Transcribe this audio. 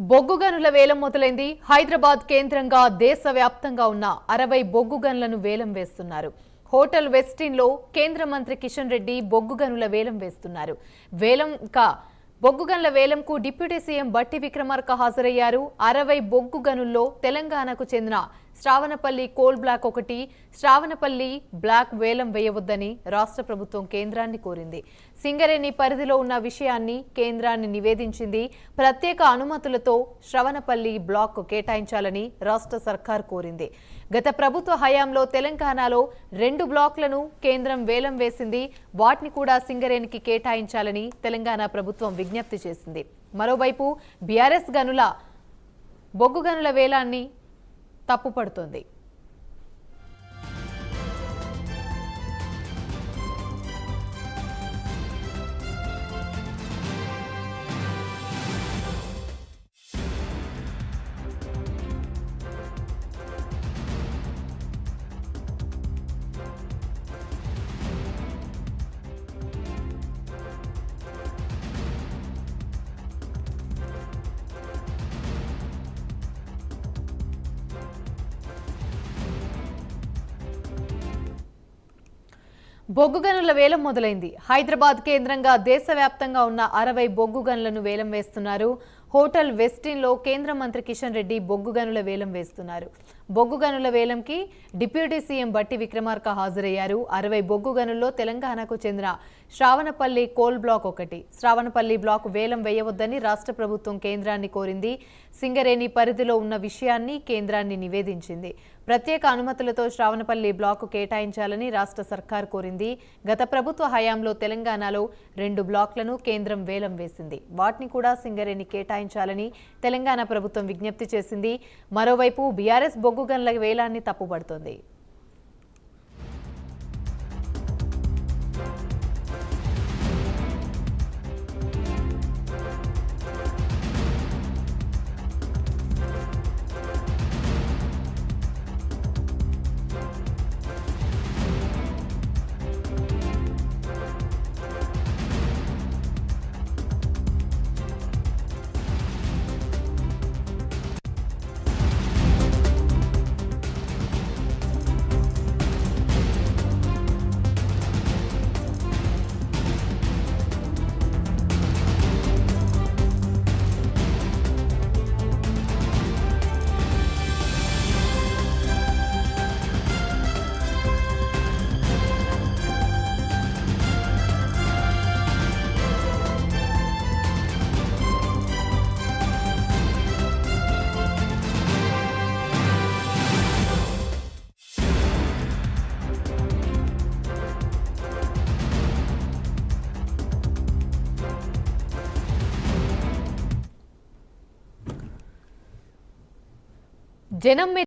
బొగ్గు గనుల వేలం మొదలైంది. హైదరాబాద్ కేంద్రంగా దేశవ్యాప్తంగా ఉన్న 60 బొగ్గు గనులను వేలం వేస్తున్నారు. హోటల్ వెస్టిన్ లో కేంద్ర మంత్రి కిషన్ రెడ్డి బొగ్గు గనుల వేలం వేస్తున్నారు. బొగ్గు గనుల వేలంకు డిప్యూటీ సీఎం బట్టి విక్రమార్క హాజరయ్యారు. 60 బొగ్గు గనుల్లో తెలంగాణకు చెందిన Shravanapalli coal block 1, Shravanapalli block వేలం వేయవద్దని రాష్ట్ర ప్రభుత్వం కేంద్రాన్ని కోరింది. సింగరేణి పరిధిలో ఉన్న విషయాన్ని కేంద్రాన్ని నివేదించింది. ప్రత్యేక అనుమతులతో శ్రావణపల్లి బ్లాక్ కేటాయించాలని రాష్ట్ర సర్కార్ కోరింది. గత ప్రభుత్వ హయాంలో తెలంగాణలో 2 బ్లాక్లను కేంద్రం వేలం వేసింది. వాటిని కూడా సింగరేణికి కేటాయించాలని తెలంగాణ ప్రభుత్వం విజ్ఞప్తి చేసింది. మరోవైపు బీఆర్ఎస్ బొగ్గు గనుల వేలాన్ని తప్పుపడుతోంది. బొగ్గు గనుల వేలం మొదలైంది. హైదరాబాద్ కేంద్రంగా దేశవ్యాప్తంగా ఉన్న 60 బొగ్గు గనులను వేలం వేస్తున్నారు. హోటల్ వెస్టిన్ లో కేంద్ర మంత్రి కిషన్ రెడ్డి బొగ్గు గనుల వేలం వేస్తున్నారు. బొగ్గు గనుల వేలంకి డిప్యూటీ సీఎం బట్టి విక్రమార్క హాజరయ్యారు. 60 బొగ్గు గనుల్లో తెలంగాణకు చెందిన Shravanapalli coal block 1, Shravanapalli block వేలం వేయవద్దని రాష్ట్ర ప్రభుత్వం కేంద్రాన్ని కోరింది. సింగరేణి పరిధిలో ఉన్న విషయాన్ని కేంద్రాన్ని నివేదించింది. ప్రత్యేక అనుమతులతో శ్రావణపల్లి బ్లాక్ కేటాయించాలని రాష్ట్ర సర్కార్ కోరింది. గత ప్రభుత్వ హయాంలో తెలంగాణలో 2 బ్లాక్లను కేంద్రం వేలం వేసింది. వాటిని కూడా సింగరేణి కేటాయించాలని తెలంగాణ ప్రభుత్వం విజ్ఞప్తి చేసింది. మరోవైపు బీఆర్ఎస్ బొగ్గు గనుల వేలాన్ని తప్పుపడుతోంది. జనం